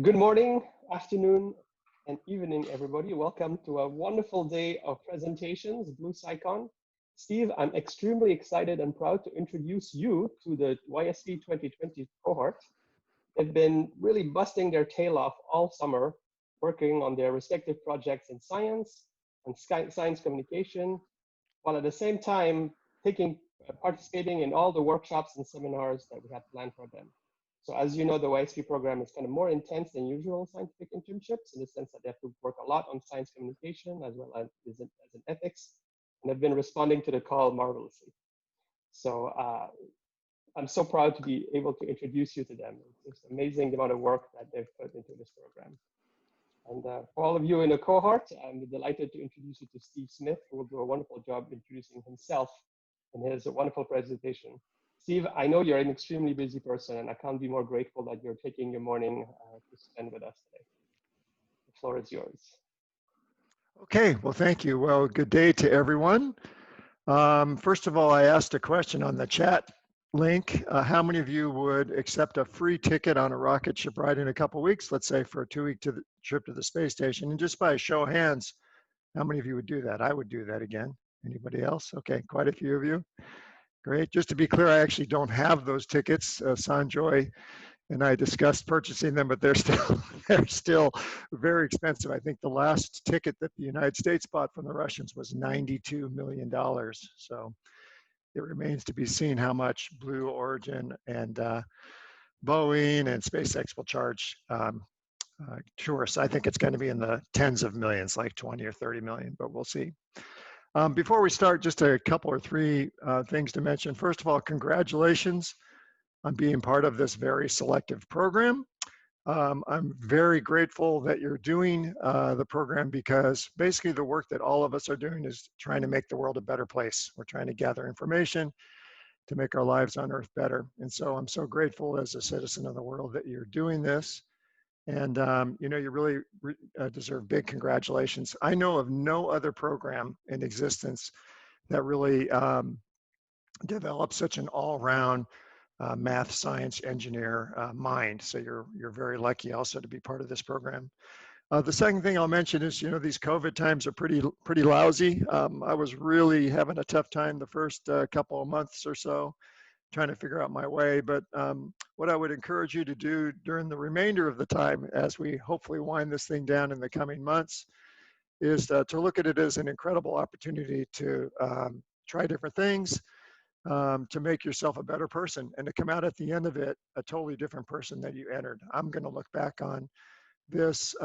Good morning, afternoon, and evening, everybody. Welcome to a wonderful day of presentations, BlueSciCon. Steve, I'm extremely excited and proud to introduce you to the YSC 2020 cohort. They've been really busting their tail off all summer, working on their respective projects in science and science communication, while at the same time participating in all the workshops and seminars that we had planned for them. So as you know, the YSP program is kind of more intense than usual scientific internships in the sense that they have to work a lot on science communication as well as in ethics, and have been responding to the call marvelously. So I'm so proud to be able to introduce you to them. It's amazing the amount of work that they've put into this program. And for all of you in the cohort, I'm delighted to introduce you to Steve Smith, who will do a wonderful job introducing himself in his wonderful presentation. Steve, I know you're an extremely busy person, and I can't be more grateful that you're taking your morning to spend with us today. The floor is yours. Okay, well, thank you. Well, good day to everyone. First of all, I asked a question on the chat link. How many of you would accept a free ticket on a rocket ship ride in a couple of weeks, let's say for a 2-week trip to the space station? And just by a show of hands, how many of you would do that? I would do that again. Anybody else? Okay, quite a few of you. Great. Just to be clear, I actually don't have those tickets. Sanjoy and I discussed purchasing them, but they're still very expensive. I think the last ticket that the United States bought from the Russians was $92 million. So it remains to be seen how much Blue Origin and Boeing and SpaceX will charge tourists. I think it's going to be in the tens of millions, like 20 or 30 million, but we'll see. Before we start, just a couple or three things to mention. First of all, congratulations on being part of this very selective program. I'm very grateful that you're doing the program, because basically the work that all of us are doing is trying to make the world a better place. We're trying to gather information to make our lives on Earth better. And so I'm so grateful as a citizen of the world that you're doing this. And you know, you really deserve big congratulations. I know of no other program in existence that really develops such an all-round math, science, engineer mind. So you're very lucky also to be part of this program. The second thing I'll mention is, you know, these COVID times are pretty lousy. I was really having a tough time the first couple of months or so, trying to figure out my way. But what I would encourage you to do during the remainder of the time, as we hopefully wind this thing down in the coming months, is to look at it as an incredible opportunity to try different things, to make yourself a better person, and to come out at the end of it a totally different person that you entered. I'm going to look back on this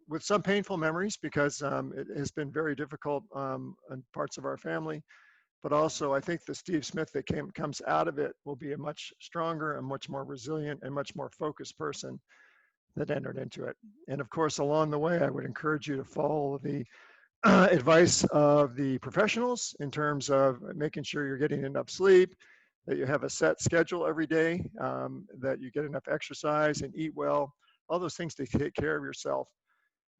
with some painful memories, because it has been very difficult in parts of our family. But also, I think the Steve Smith that comes out of it will be a much stronger and much more resilient and much more focused person that entered into it. And of course, along the way, I would encourage you to follow the advice of the professionals in terms of making sure you're getting enough sleep, that you have a set schedule every day, that you get enough exercise and eat well, all those things to take care of yourself.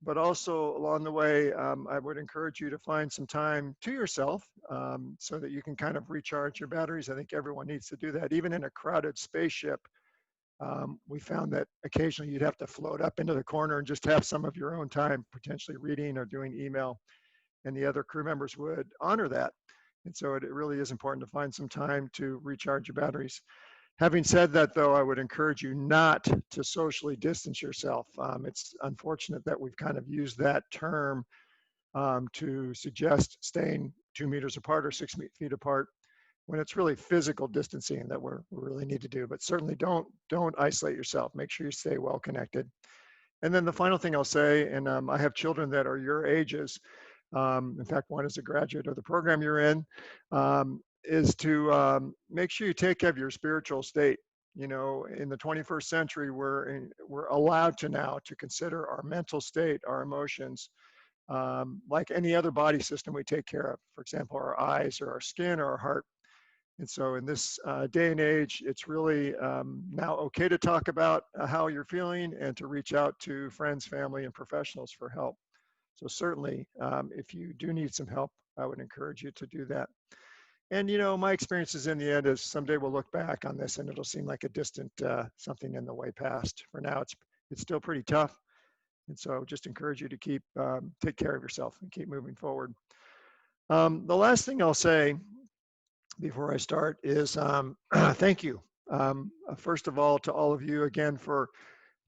But also along the way, I would encourage you to find some time to yourself so that you can kind of recharge your batteries. I think everyone needs to do that. Even in a crowded spaceship, we found that occasionally you'd have to float up into the corner and just have some of your own time, potentially reading or doing email, and the other crew members would honor that. And so it really is important to find some time to recharge your batteries. Having said that, though, I would encourage you not to socially distance yourself. It's unfortunate that we've kind of used that term to suggest staying 2 meters apart or 6 feet apart, when it's really physical distancing that we really need to do. But certainly don't isolate yourself. Make sure you stay well connected. And then the final thing I'll say, and I have children that are your ages. In fact, one is a graduate of the program you're in. Is to make sure you take care of your spiritual state. You know, in the 21st century, we're allowed to now to consider our mental state, our emotions, like any other body system we take care of. For example, our eyes or our skin or our heart. And so in this day and age, it's really now okay to talk about how you're feeling and to reach out to friends, family, and professionals for help. So certainly, if you do need some help, I would encourage you to do that. And, you know, my experiences in the end is someday we'll look back on this and it'll seem like a distant something in the way past. For now, it's still pretty tough. And so just encourage you to take care of yourself and keep moving forward. The last thing I'll say before I start is thank you. First of all, to all of you again for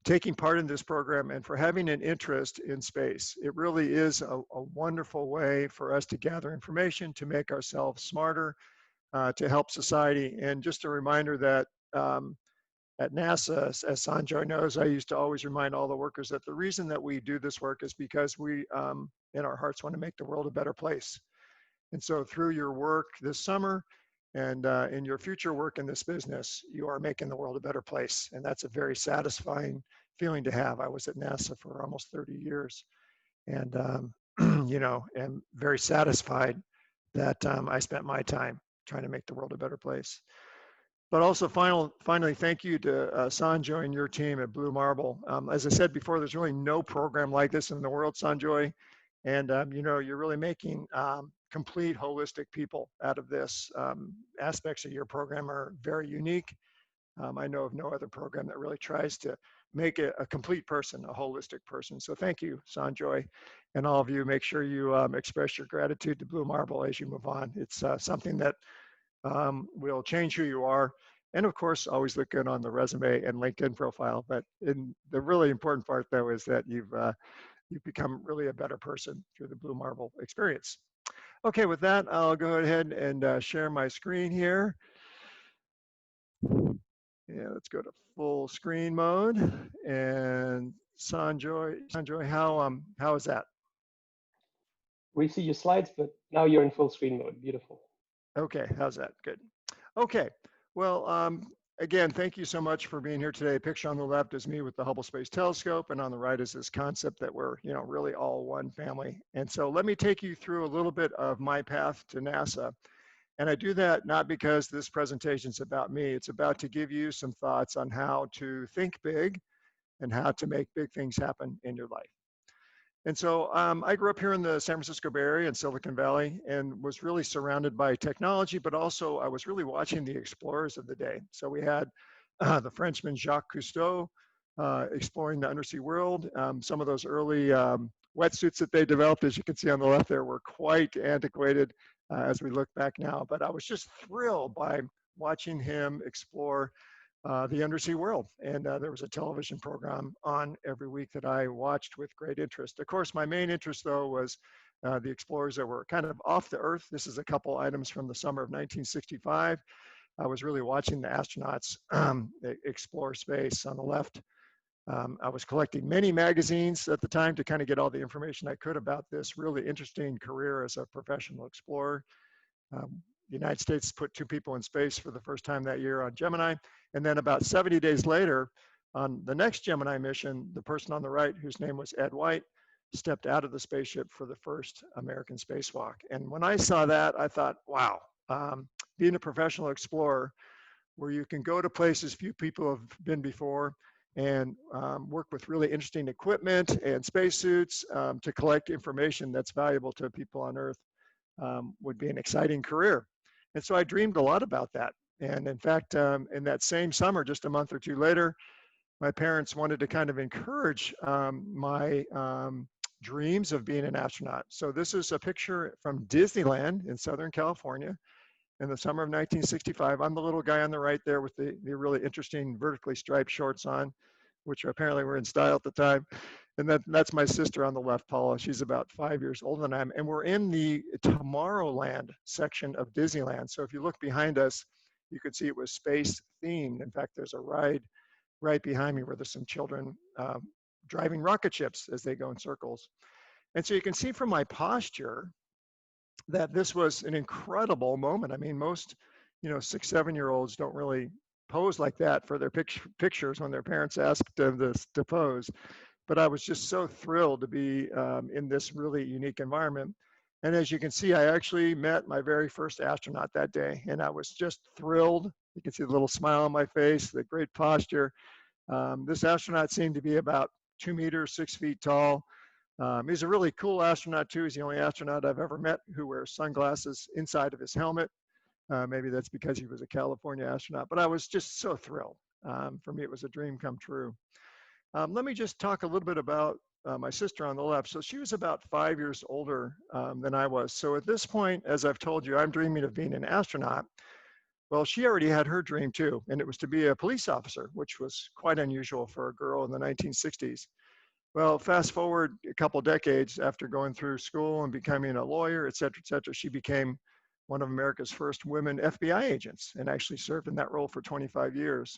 taking part in this program and for having an interest in space. It really is a wonderful way for us to gather information, to make ourselves smarter, to help society. And just a reminder that at NASA, as Sanjoy knows, I used to always remind all the workers that the reason that we do this work is because we, in our hearts, want to make the world a better place. And so through your work this summer and in your future work in this business, you are making the world a better place. And that's a very satisfying feeling to have. I was at NASA for almost 30 years and, you know, am very satisfied that I spent my time trying to make the world a better place. But also finally, thank you to Sanjoy and your team at Blue Marble. As I said before, there's really no program like this in the world, Sanjoy. And, you know, you're really making complete holistic people out of this. Aspects of your program are very unique. I know of no other program that really tries to make a complete person, a holistic person. So thank you, Sanjoy, and all of you. Make sure you express your gratitude to Blue Marble as you move on. It's something that will change who you are. And of course, always look good on the resume and LinkedIn profile. But the really important part, though, is that you've become really a better person through the Blue Marble experience. Okay, with that, I'll go ahead and share my screen here. Yeah, let's go to full screen mode. And Sanjoy, how is that? We see your slides, but now you're in full screen mode. Beautiful. Okay, how's that? Good. Okay, well, again, thank you so much for being here today. Picture on the left is me with the Hubble Space Telescope, and on the right is this concept that we're, you know, really all one family. And so let me take you through a little bit of my path to NASA. And I do that not because this presentation is about me, it's about to give you some thoughts on how to think big and how to make big things happen in your life. And so I grew up here in the San Francisco Bay Area in Silicon Valley and was really surrounded by technology, but also I was really watching the explorers of the day. So we had the Frenchman Jacques Cousteau exploring the undersea world. Some of those early wetsuits that they developed, as you can see on the left there, were quite antiquated as we look back now. But I was just thrilled by watching him explore the undersea world. And there was a television program on every week that I watched with great interest. Of course, my main interest, though, was the explorers that were kind of off the Earth. This is a couple items from the summer of 1965. I was really watching the astronauts explore space on the left. I was collecting many magazines at the time to kind of get all the information I could about this really interesting career as a professional explorer. The United States put 2 people in space for the first time that year on Gemini. And then about 70 days later, on the next Gemini mission, the person on the right, whose name was Ed White, stepped out of the spaceship for the first American spacewalk. And when I saw that, I thought, wow, being a professional explorer, where you can go to places few people have been before and work with really interesting equipment and spacesuits to collect information that's valuable to people on Earth would be an exciting career. And so I dreamed a lot about that. And in fact, in that same summer, just a month or 2 later, my parents wanted to kind of encourage my dreams of being an astronaut. So this is a picture from Disneyland in Southern California in the summer of 1965. I'm the little guy on the right there with the really interesting vertically striped shorts on, which apparently were in style at the time. And that's my sister on the left, Paula. She's about 5 years older than I am. And we're in the Tomorrowland section of Disneyland. So if you look behind us, you could see it was space themed. In fact, there's a ride right behind me where there's some children driving rocket ships as they go in circles. And so you can see from my posture that this was an incredible moment. I mean, most, 6, 7-year-olds don't really pose like that for their pictures when their parents ask them to pose. But I was just so thrilled to be in this really unique environment. And as you can see, I actually met my very first astronaut that day, and I was just thrilled. You can see the little smile on my face, the great posture. This astronaut seemed to be about 2 meters, 6 feet tall. He's a really cool astronaut too. He's the only astronaut I've ever met who wears sunglasses inside of his helmet. Maybe that's because he was a California astronaut, but I was just so thrilled. For me, it was a dream come true. Let me just talk a little bit about my sister on the left. So she was about 5 years older than I was. So at this point, as I've told you, I'm dreaming of being an astronaut. Well, she already had her dream too, and it was to be a police officer, which was quite unusual for a girl in the 1960s. Well, fast forward a couple decades after going through school and becoming a lawyer, et cetera, she became one of America's first women FBI agents and actually served in that role for 25 years.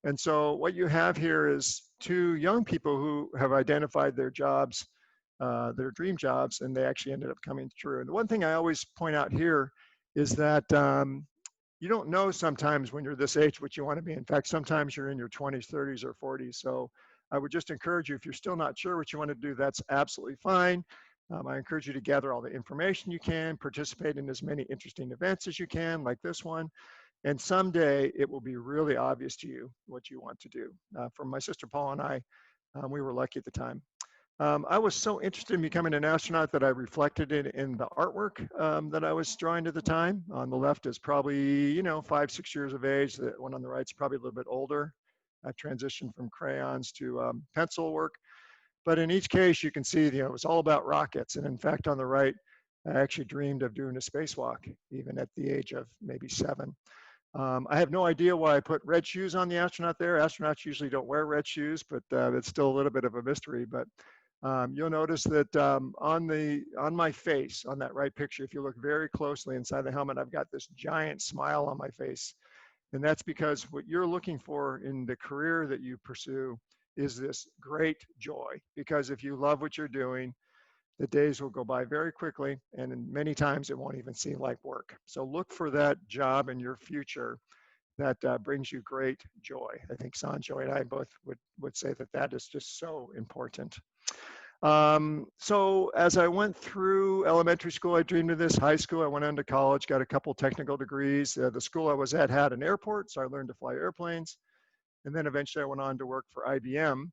And so what you have here is two young people who have identified their jobs, their dream jobs, and they actually ended up coming true. And the one thing I always point out here is that you don't know sometimes when you're this age what you want to be. In fact, sometimes you're in your 20s, 30s, or 40s. So I would just encourage you, if you're still not sure what you want to do, that's absolutely fine. I encourage you to gather all the information you can, participate in as many interesting events as you can, like this one. And someday it will be really obvious to you what you want to do. For my sister Paul and I, we were lucky at the time. I was so interested in becoming an astronaut that I reflected it in the artwork that I was drawing at the time. On the left is probably, 5, 6 years of age. The one on the right is probably a little bit older. I've transitioned from crayons to pencil work. But in each case, you can see, it was all about rockets. And in fact, on the right, I actually dreamed of doing a spacewalk, even at the age of maybe 7. I have no idea why I put red shoes on the astronaut there. Astronauts usually don't wear red shoes, but it's still a little bit of a mystery. But you'll notice that on my face, on that right picture, if you look very closely inside the helmet, I've got this giant smile on my face. And that's because what you're looking for in the career that you pursue is this great joy. Because if you love what you're doing, the days will go by very quickly, and many times it won't even seem like work. So look for that job in your future that brings you great joy. I think Sanjoy and I both would say that that is just so important. So as I went through elementary school, I dreamed of this. High school, I went on to college, got a couple technical degrees. The school I was at had an airport, so I learned to fly airplanes. And then eventually I went on to work for IBM,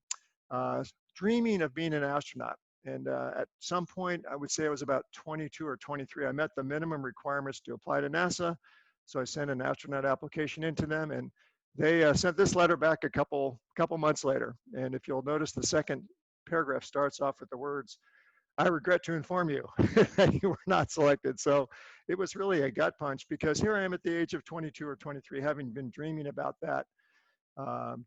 dreaming of being an astronaut. And at some point, I would say I was about 22 or 23, I met the minimum requirements to apply to NASA. So I sent an astronaut application into them, and they sent this letter back a couple months later. And if you'll notice, the second paragraph starts off with the words, "I regret to inform you that you were not selected." So it was really a gut punch, because here I am at the age of 22 or 23, having been dreaming about that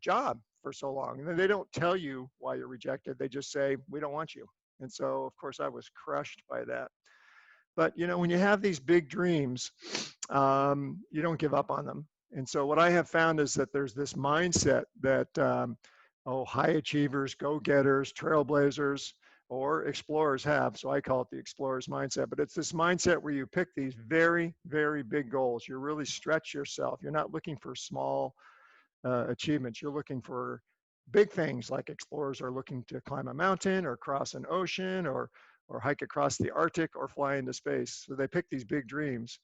job for so long. And they don't tell you why you're rejected. They just say, "We don't want you." And so, of course, I was crushed by that. But, when you have these big dreams, you don't give up on them. And so what I have found is that there's this mindset that, high achievers, go-getters, trailblazers, or explorers have. So I call it the explorer's mindset. But it's this mindset where you pick these very, very big goals. You really stretch yourself. You're not looking for small achievements. You're looking for big things, like explorers are looking to climb a mountain or cross an ocean or hike across the Arctic or fly into space. So they pick these big dreams.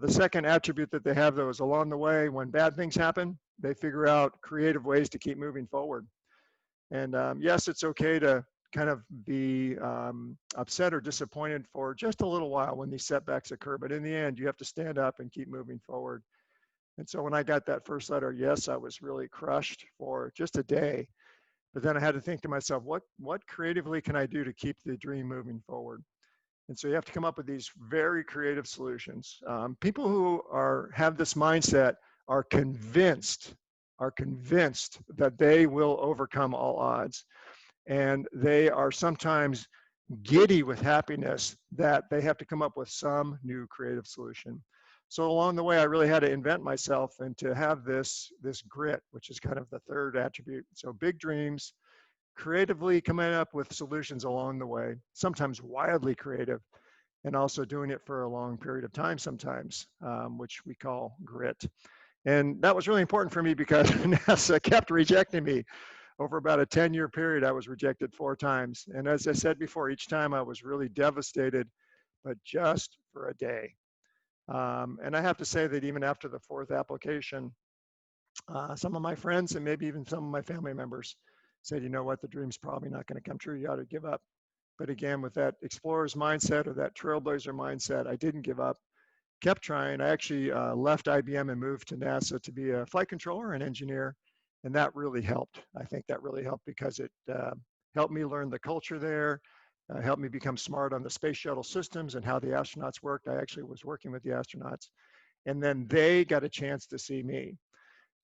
The second attribute that they have, though, is along the way, when bad things happen, they figure out creative ways to keep moving forward. And yes, it's okay to kind of be upset or disappointed for just a little while when these setbacks occur. But in the end, you have to stand up and keep moving forward. And so when I got that first letter, yes, I was really crushed for just a day. But then I had to think to myself, what creatively can I do to keep the dream moving forward? And so you have to come up with these very creative solutions. People who have this mindset are convinced that they will overcome all odds. And they are sometimes giddy with happiness that they have to come up with some new creative solution. So along the way, I really had to invent myself and to have this grit, which is kind of the third attribute. So big dreams, creatively coming up with solutions along the way, sometimes wildly creative, and also doing it for a long period of time sometimes, which we call grit. And that was really important for me because NASA kept rejecting me. Over about a 10-year period, I was rejected 4 times. And as I said before, each time I was really devastated, but just for a day. And I have to say that even after the 4th application, some of my friends and maybe even some of my family members said, "You know what, the dream's probably not going to come true. You ought to give up." But again, with that explorer's mindset or that trailblazer mindset, I didn't give up, kept trying. I actually left IBM and moved to NASA to be a flight controller and engineer. And that really helped. I think that really helped because it helped me learn the culture there, helped me become smart on the space shuttle systems and how the astronauts worked. I actually was working with the astronauts. And then they got a chance to see me.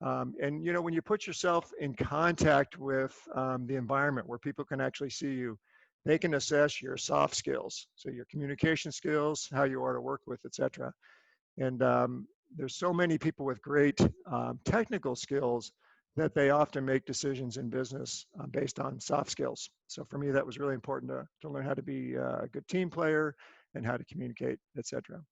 And you know, when you put yourself in contact with the environment where people can actually see you, they can assess your soft skills, so your communication skills, how you are to work with, etc. And there's so many people with great technical skills that they often make decisions in business based on soft skills. So for me, that was really important to learn how to be a good team player and how to communicate, etc.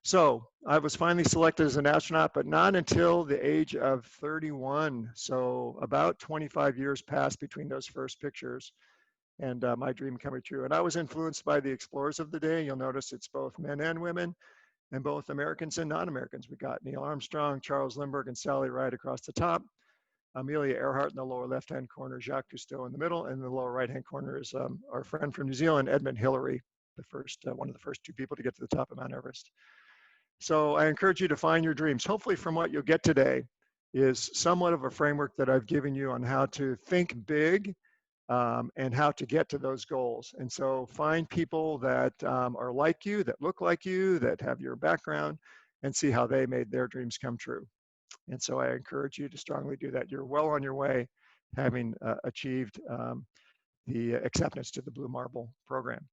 So I was finally selected as an astronaut, but not until the age of 31. So about 25 years passed between those first pictures and my dream coming true. And I was influenced by the explorers of the day. You'll notice it's both men and women, and both Americans and non-Americans. We got Neil Armstrong, Charles Lindbergh, and Sally Ride across the top. Amelia Earhart in the lower left-hand corner, Jacques Cousteau in the middle, and in the lower right-hand corner is our friend from New Zealand, Edmund Hillary, the first, one of the first two people to get to the top of Mount Everest. So I encourage you to find your dreams. Hopefully from what you'll get today is somewhat of a framework that I've given you on how to think big and how to get to those goals. And so find people that are like you, that look like you, that have your background, and see how they made their dreams come true. And so I encourage you to strongly do that. You're well on your way, having achieved the acceptance to the Blue Marble program.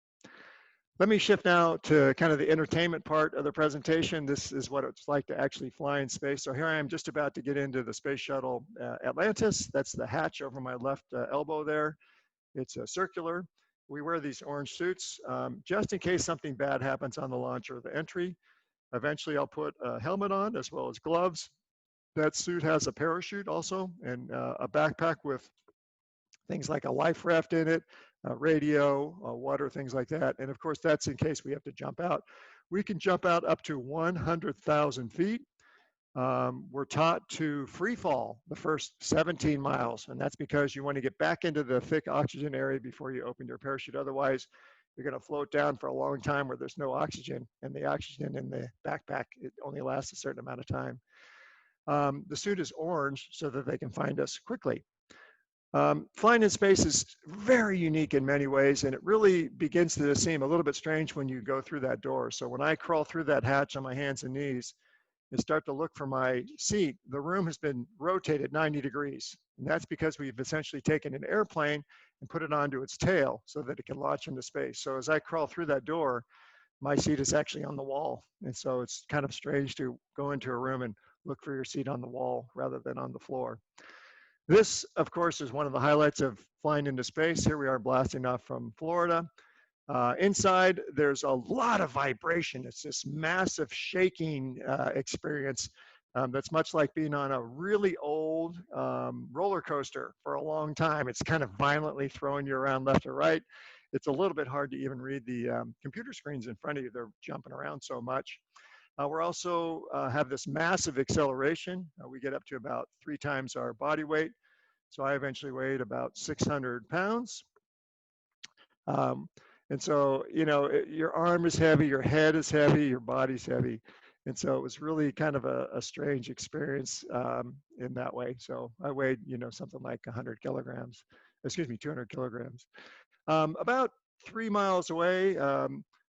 Let me shift now to kind of the entertainment part of the presentation. This is what it's like to actually fly in space. So here I am just about to get into the space shuttle Atlantis. That's the hatch over my left elbow there. It's circular. We wear these orange suits just in case something bad happens on the launch or the entry. Eventually I'll put a helmet on as well as gloves. That suit has a parachute also and a backpack with things like a life raft in it, radio, water, things like that. And of course, that's in case we have to jump out. We can jump out up to 100,000 feet. We're taught to free fall the first 17 miles, and that's because you want to get back into the thick oxygen area before you open your parachute. Otherwise, you're going to float down for a long time where there's no oxygen, and the oxygen in the backpack, it only lasts a certain amount of time. The suit is orange so that they can find us quickly. Flying in space is very unique in many ways, and it really begins to seem a little bit strange when you go through that door. So when I crawl through that hatch on my hands and knees and start to look for my seat, the room has been rotated 90 degrees. And that's because we've essentially taken an airplane and put it onto its tail so that it can launch into space. So as I crawl through that door, my seat is actually on the wall. And so it's kind of strange to go into a room and look for your seat on the wall rather than on the floor. This, of course, is one of the highlights of flying into space. Here we are blasting off from Florida. Inside, there's a lot of vibration. It's this massive shaking experience that's much like being on a really old roller coaster for a long time. It's kind of violently throwing you around left or right. It's a little bit hard to even read the computer screens in front of you. They're jumping around so much. We're also have this massive acceleration. We get up to about 3 times our body weight. So I eventually weighed about 600 pounds. And so, you know, your arm is heavy, your head is heavy, your body's heavy. And so it was really kind of a strange experience in that way. So I weighed, you know, something like 100 kilograms, excuse me, 200 kilograms. About 3 miles away,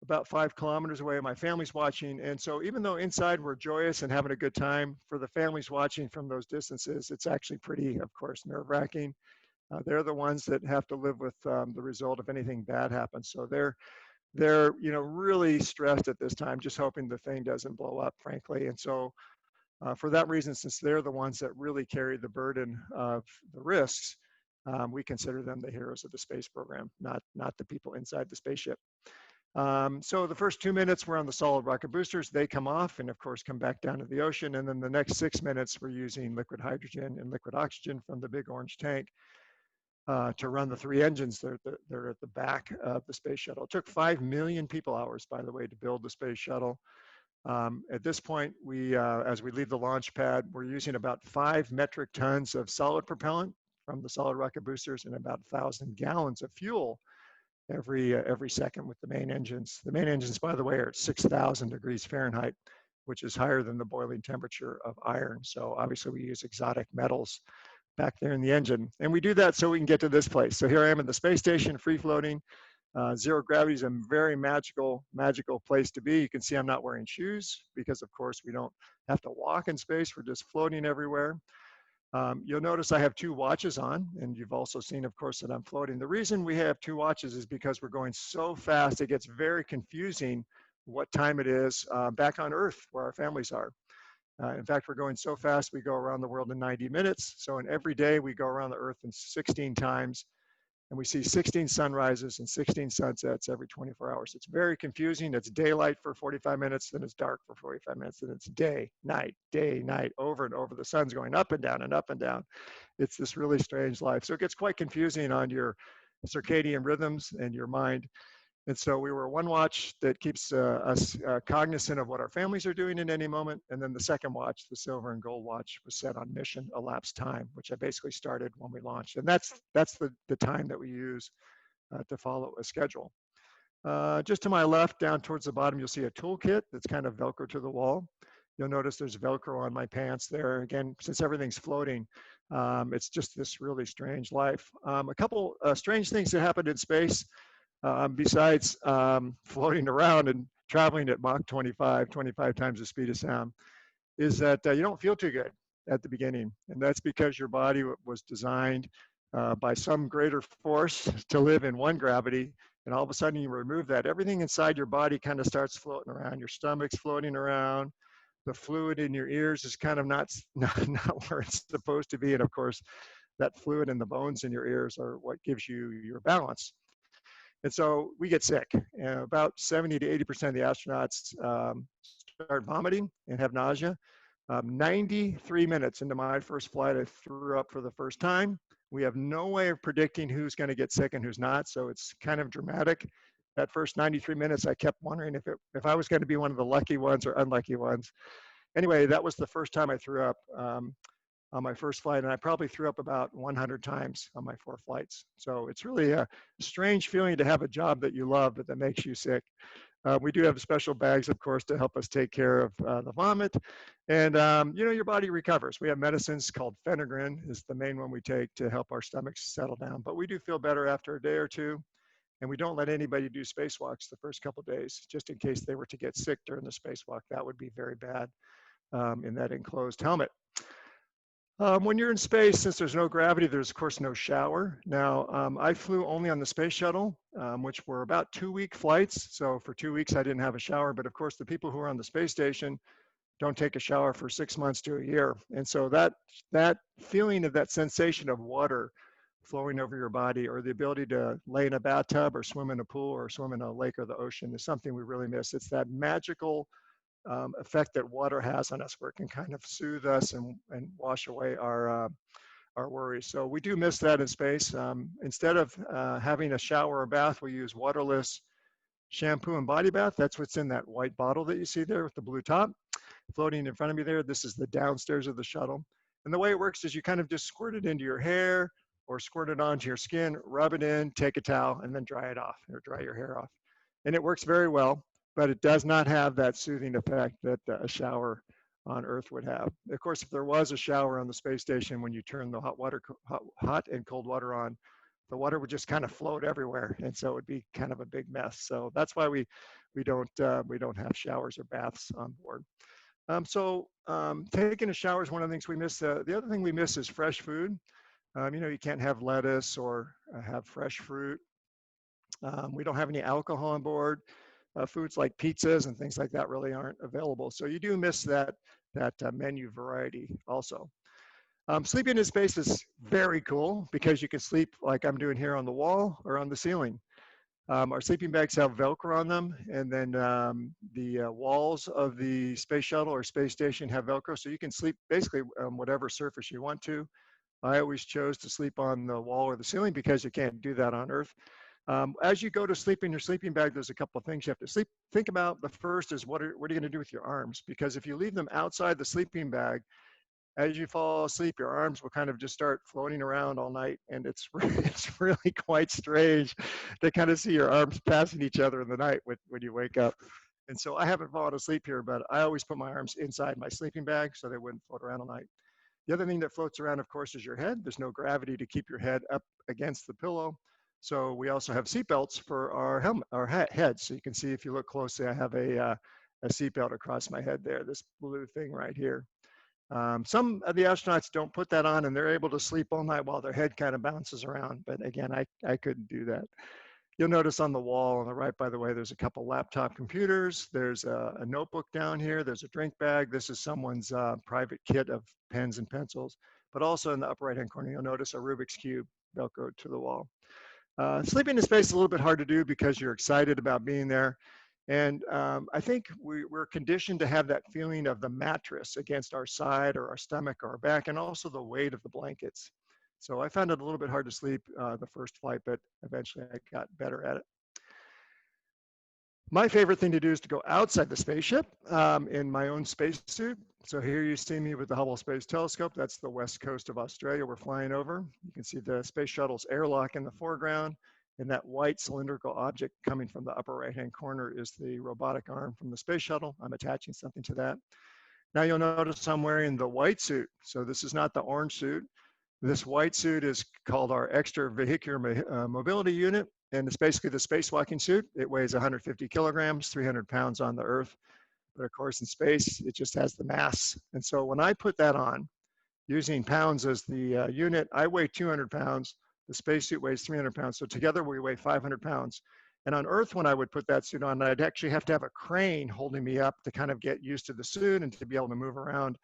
about 5 kilometers away, my family's watching. And so even though inside we're joyous and having a good time, for the families watching from those distances, it's actually pretty, of course, nerve-wracking. They're the ones that have to live with the result if anything bad happens. So they're you know, really stressed at this time, just hoping the thing doesn't blow up, frankly. And so for that reason, since they're the ones that really carry the burden of the risks, we consider them the heroes of the space program, not the people inside the spaceship. So the first 2 minutes we're on the solid rocket boosters. They come off and of course come back down to the ocean. And then the next 6 minutes we're using liquid hydrogen and liquid oxygen from the big orange tank to run the 3 engines. They're at the back of the space shuttle. It took 5 million people hours, by the way, to build the space shuttle. At this point, as we leave the launch pad, we're using about 5 metric tons of solid propellant from the solid rocket boosters and about 1,000 gallons of fuel every second with the main engines. The main engines, by the way, are at 6,000 degrees Fahrenheit, which is higher than the boiling temperature of iron. So obviously we use exotic metals back there in the engine. And we do that so we can get to this place. So here I am in the space station, free floating. Zero gravity is a very magical place to be. You can see I'm not wearing shoes because, of course, we don't have to walk in space. We're just floating everywhere. You'll notice I have 2 watches on, and you've also seen, of course, that I'm floating. The reason we have 2 watches is because we're going so fast, it gets very confusing what time it is back on Earth where our families are. In fact, we're going so fast, we go around the world in 90 minutes. So in every day, we go around the Earth in 16 times, and we see 16 sunrises and 16 sunsets every 24 hours. It's very confusing. It's daylight for 45 minutes, then it's dark for 45 minutes, then it's day, night, over and over. The sun's going up and down and up and down. It's this really strange life. So it gets quite confusing on your circadian rhythms and your mind. And so we were 1 watch that keeps us cognizant of what our families are doing in any moment. And then the 2nd watch, the silver and gold watch, was set on mission elapsed time, which I basically started when we launched. And that's the time that we use to follow a schedule. Just to my left, down towards the bottom, you'll see a toolkit that's kind of Velcro to the wall. You'll notice there's Velcro on my pants there. Again, since everything's floating, it's just this really strange life. A couple strange things that happened in space. Besides floating around and traveling at Mach 25 times the speed of sound, is that you don't feel too good at the beginning. And that's because your body was designed by some greater force to live in one gravity. And all of a sudden you remove that. Everything inside your body kind of starts floating around. Your stomach's floating around. The fluid in your ears is kind of not where it's supposed to be. And of course, that fluid in the bones in your ears are what gives you your balance. And so we get sick. About 70 to 80% of the astronauts start vomiting and have nausea. 93 minutes into my first flight, I threw up for the first time. We have no way of predicting who's going to get sick and who's not, so it's kind of dramatic. That first 93 minutes, I kept wondering if I was going to be one of the lucky ones or unlucky ones. Anyway, that was the first time I threw up on my first flight, and I probably threw up about 100 times on my 4 flights. So it's really a strange feeling to have a job that you love, but that makes you sick. We do have special bags, of course, to help us take care of the vomit. And, you know, your body recovers. We have medicines called Phenegrin is the main one we take to help our stomachs settle down. But we do feel better after a day or 2. And we don't let anybody do spacewalks the first couple of days, just in case they were to get sick during the spacewalk. That would be very bad in that enclosed helmet. When you're in space, since there's no gravity, there's of course no shower. Now, I flew only on the space shuttle, which were about 2-week flights. So for 2 weeks, I didn't have a shower. But of course, the people who are on the space station don't take a shower for 6 months to a year. And so that feeling of that sensation of water flowing over your body, or the ability to lay in a bathtub or swim in a pool or swim in a lake or the ocean, is something we really miss. It's that magical effect that water has on us, where it can kind of soothe us and wash away our worries. So we do miss that in space. Instead of having a shower or bath, we use waterless shampoo and body bath. That's what's in that white bottle that you see there with the blue top floating in front of me there. This is the downstairs of the shuttle. And the way it works is you kind of just squirt it into your hair or squirt it onto your skin, rub it in, take a towel, and then dry it off, or dry your hair off. And it works very well, but it does not have that soothing effect that a shower on Earth would have. Of course, if there was a shower on the space station, when you turn the hot and cold water on, the water would just kind of float everywhere, and so it would be kind of a big mess. So that's why we don't have showers or baths on board. Taking a shower is one of the things we miss. The other thing we miss is fresh food. You know, you can't have lettuce or have fresh fruit. We don't have any alcohol on board. Foods like pizzas and things like that really aren't available. So you do miss that menu variety also. Sleeping in space is very cool because you can sleep like I'm doing here on the wall or on the ceiling. Our sleeping bags have Velcro on them, and then the walls of the space shuttle or space station have Velcro, so you can sleep basically on whatever surface you want to. I always chose to sleep on the wall or the ceiling because you can't do that on Earth. As you go to sleep in your sleeping bag, there's a couple of things you have to think about. The first is what are you going to do with your arms? Because if you leave them outside the sleeping bag, as you fall asleep, your arms will kind of just start floating around all night, and it's really quite strange to kind of see your arms passing each other in the night when you wake up. And so I haven't fallen asleep here, but I always put my arms inside my sleeping bag so they wouldn't float around all night. The other thing that floats around, of course, is your head. There's no gravity to keep your head up against the pillow. So we also have seatbelts for our helmet, our heads. So you can see if you look closely, I have a seatbelt across my head there, this blue thing right here. Some of the astronauts don't put that on and they're able to sleep all night while their head kind of bounces around. But again, I couldn't do that. You'll notice on the wall on the right, by the way, there's a couple laptop computers. There's a notebook down here. There's a drink bag. This is someone's private kit of pens and pencils. But also in the upper right-hand corner, you'll notice a Rubik's Cube Velcroed to the wall. Sleeping in space is a little bit hard to do because you're excited about being there. And I think we're conditioned to have that feeling of the mattress against our side or our stomach or our back, and also the weight of the blankets. So I found it a little bit hard to sleep the first flight, but eventually I got better at it. My favorite thing to do is to go outside the spaceship in my own spacesuit. So here you see me with the Hubble Space Telescope. That's the west coast of Australia we're flying over. You can see the space shuttle's airlock in the foreground, and that white cylindrical object coming from the upper right-hand corner is the robotic arm from the space shuttle. I'm attaching something to that. Now you'll notice I'm wearing the white suit. So this is not the orange suit. This white suit is called our extravehicular mobility unit, and it's basically the spacewalking suit. It weighs 150 kilograms, 300 pounds on the Earth, but of course in space, it just has the mass. And so when I put that on, using pounds as the unit, I weigh 200 pounds, the spacesuit weighs 300 pounds, so together we weigh 500 pounds. And on Earth, when I would put that suit on, I'd actually have to have a crane holding me up to kind of get used to the suit and to be able to move around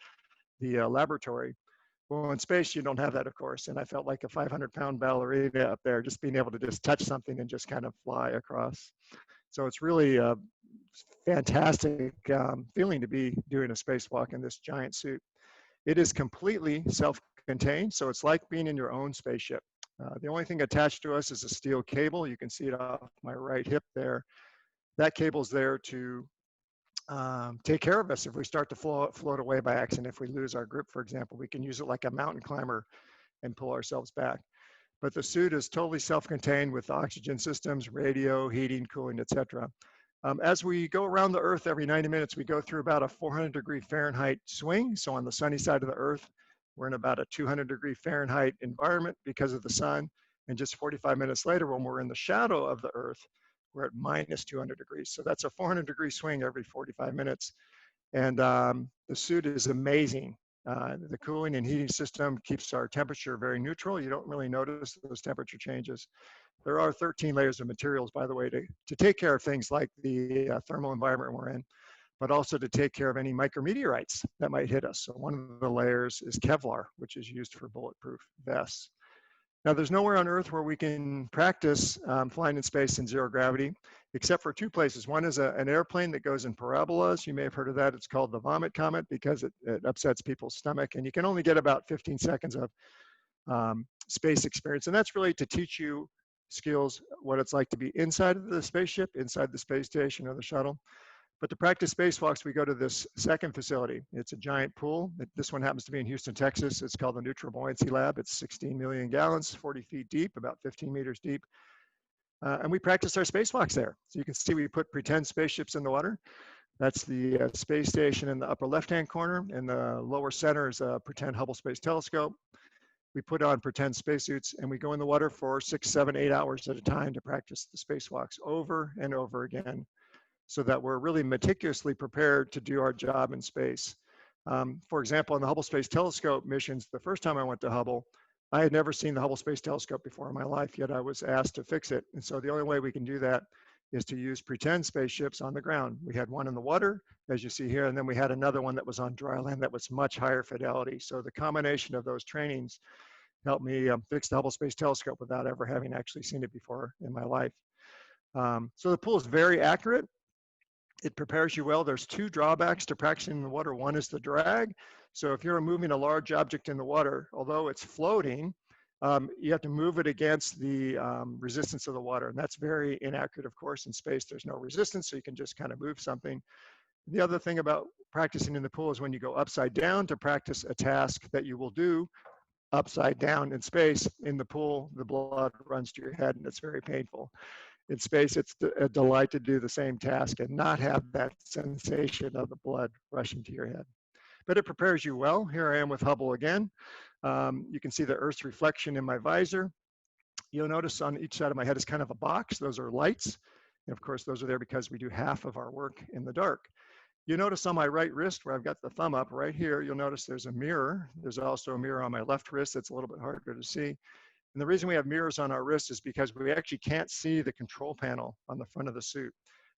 the laboratory. Well, in space, you don't have that, of course. And I felt like a 500-pound ballerina up there, just being able to just touch something and just kind of fly across. So it's really a fantastic feeling to be doing a spacewalk in this giant suit. It is completely self-contained, so it's like being in your own spaceship. The only thing attached to us is a steel cable. You can see it off my right hip there. That cable's there to take care of us if we start to float away by accident. If we lose our grip, for example, we can use it like a mountain climber and pull ourselves back. But the suit is totally self-contained with oxygen systems, radio, heating, cooling, etc. As we go around the Earth every 90 minutes, we go through about a 400-degree Fahrenheit swing. So on the sunny side of the Earth, we're in about a 200-degree Fahrenheit environment because of the sun. And just 45 minutes later, when we're in the shadow of the Earth, we're at minus 200 degrees. So that's a 400-degree swing every 45 minutes. And the suit is amazing. The cooling and heating system keeps our temperature very neutral. You don't really notice those temperature changes. There are 13 layers of materials, by the way, to take care of things like the thermal environment we're in, but also to take care of any micrometeorites that might hit us. So one of the layers is Kevlar, which is used for bulletproof vests. Now, there's nowhere on Earth where we can practice flying in space in zero gravity, except for two places. One is an airplane that goes in parabolas. You may have heard of that. It's called the vomit comet because it upsets people's stomach, and you can only get about 15 seconds of space experience. And that's really to teach you skills, what it's like to be inside of the spaceship, inside the space station or the shuttle. But to practice spacewalks, we go to this second facility. It's a giant pool. This one happens to be in Houston, Texas. It's called the Neutral Buoyancy Lab. It's 16 million gallons, 40 feet deep, about 15 meters deep. And we practice our spacewalks there. So you can see we put pretend spaceships in the water. That's the space station in the upper left-hand corner. In the lower center is a pretend Hubble Space Telescope. We put on pretend spacesuits and we go in the water for 6, 7, 8 hours at a time to practice the spacewalks over and over again, so that we're really meticulously prepared to do our job in space. For example, on the Hubble Space Telescope missions, the first time I went to Hubble, I had never seen the Hubble Space Telescope before in my life, yet I was asked to fix it. And so the only way we can do that is to use pretend spaceships on the ground. We had one in the water, as you see here, and then we had another one that was on dry land that was much higher fidelity. So the combination of those trainings helped me fix the Hubble Space Telescope without ever having actually seen it before in my life. So the pool is very accurate. It prepares you well. There's two drawbacks to practicing in the water. One is the drag. So if you're moving a large object in the water, although it's floating, you have to move it against the resistance of the water. And that's very inaccurate, of course. In space, there's no resistance, so you can just kind of move something. The other thing about practicing in the pool is when you go upside down to practice a task that you will do upside down in space, in the pool, the blood runs to your head and it's very painful. In space, it's a delight to do the same task and not have that sensation of the blood rushing to your head. but it prepares you well. Here I am with Hubble again. You can see the Earth's reflection in my visor. You'll notice on each side of my head is kind of a box. Those are lights. And of course, those are there because we do half of our work in the dark. You notice on my right wrist where I've got the thumb up right here, you'll notice there's a mirror. There's also a mirror on my left wrist that's a little bit harder to see. And the reason we have mirrors on our wrist is because we actually can't see the control panel on the front of the suit.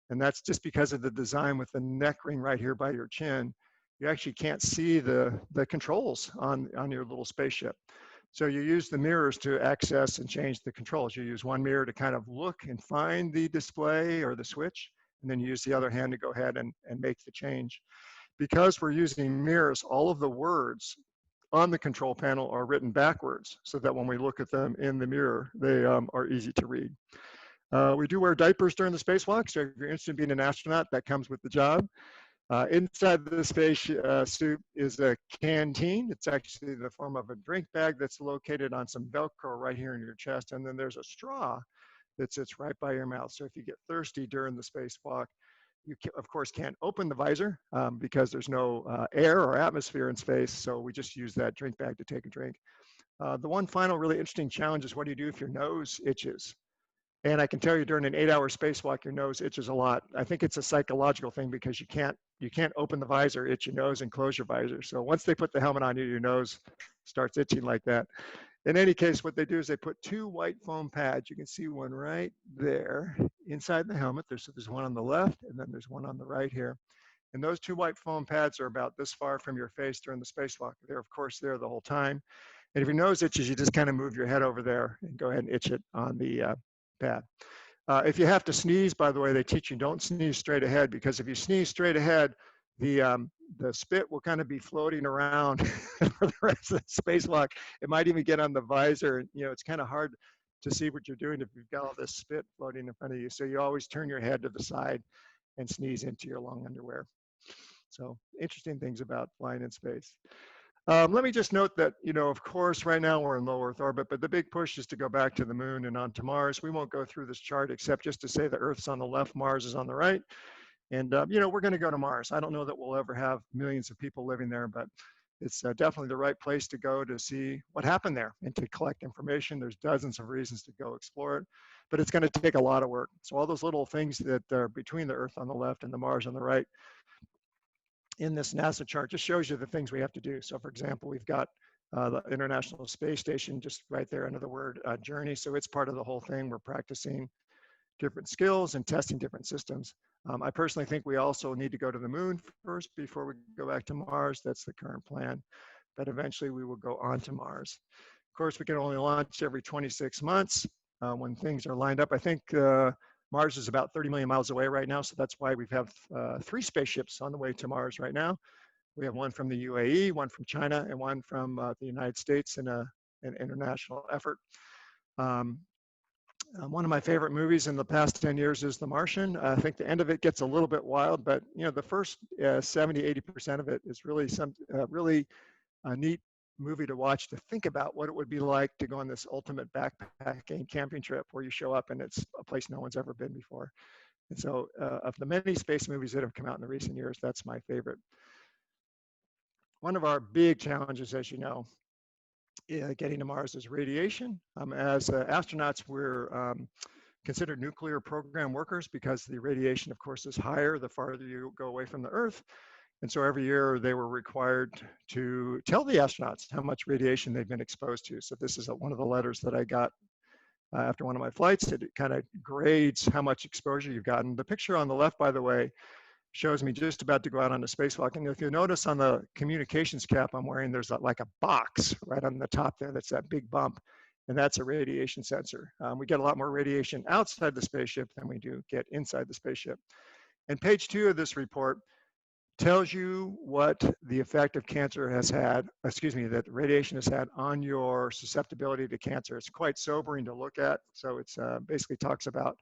And that's just because of the design with the neck ring right here by your chin. You actually can't see the controls on your little spaceship. So you use the mirrors to access and change the controls. You use one mirror to kind of look and find the display or the switch, and then you use the other hand to go ahead and make the change. Because we're using mirrors, all of the words on the control panel are written backwards so that when we look at them in the mirror, they are easy to read. We do wear diapers during the spacewalk, so if you're interested in being an astronaut, that comes with the job. Inside the space suit is a canteen. It's actually the form of a drink bag that's located on some Velcro right here in your chest. And then there's a straw that sits right by your mouth. So if you get thirsty during the spacewalk, you of course can't open the visor because there's no air or atmosphere in space. So we just use that drink bag to take a drink. The one final really interesting challenge is what do you do if your nose itches? And I can tell you during an 8-hour spacewalk, your nose itches a lot. I think it's a psychological thing because you can't open the visor, itch your nose, and close your visor. So once they put the helmet on you, your nose starts itching like that. In any case, what they do is they put 2 white foam pads. You can see one right there inside the helmet. There's one on the left, and then there's one on the right here. And those 2 white foam pads are about this far from your face during the spacewalk. They're, of course, there the whole time. And if your nose itches, you just kind of move your head over there and go ahead and itch it on the pad. If you have to sneeze, by the way, they teach you don't sneeze straight ahead, because if you sneeze straight ahead, the spit will kind of be floating around for the rest of the spacewalk. It might even get on the visor. And, you know, it's kind of hard to see what you're doing if you've got all this spit floating in front of you. So you always turn your head to the side and sneeze into your long underwear. So interesting things about flying in space. Let me just note that, you know, of course, right now we're in low Earth orbit, but the big push is to go back to the moon and onto Mars. We won't go through this chart except just to say the Earth's on the left, Mars is on the right. And, you know, we're going to go to Mars. I don't know that we'll ever have millions of people living there, but it's definitely the right place to go to see what happened there and to collect information. There's dozens of reasons to go explore it, but it's going to take a lot of work. So all those little things that are between the Earth on the left and the Mars on the right in this NASA chart just shows you the things we have to do. So for example, we've got the International Space Station just right there under the word journey. So it's part of the whole thing. We're practicing different skills and testing different systems. I personally think we also need to go to the moon first before we go back to Mars. That's the current plan, but eventually we will go on to Mars. Of course, we can only launch every 26 months when things are lined up. I think Mars is about 30 million miles away right now, so that's why we have 3 spaceships on the way to Mars right now. We have one from the UAE, one from China, and one from the United States in an international effort. One of my favorite movies in the past 10 years is The Martian. I think the end of it gets a little bit wild, but you know, the first 70–80% of it is really some really neat movie to watch, to think about what it would be like to go on this ultimate backpacking camping trip where you show up and it's a place no one's ever been before. And so of the many space movies that have come out in the recent years, that's my favorite. One of our big challenges, as you know, getting to Mars is radiation. As astronauts, we're considered nuclear program workers because the radiation, of course, is higher the farther you go away from the Earth. And so every year they were required to tell the astronauts how much radiation they've been exposed to. So this is one of the letters that I got after one of my flights. It kind of grades how much exposure you've gotten. The picture on the left, by the way, shows me just about to go out on a spacewalk. And if you notice on the communications cap I'm wearing, there's like a box right on the top there. That's that big bump. And that's a radiation sensor. We get a lot more radiation outside the spaceship than we do get inside the spaceship. And page 2 of this report tells you what the effect of cancer has had, that radiation has had on your susceptibility to cancer. It's quite sobering to look at. So it's basically talks about,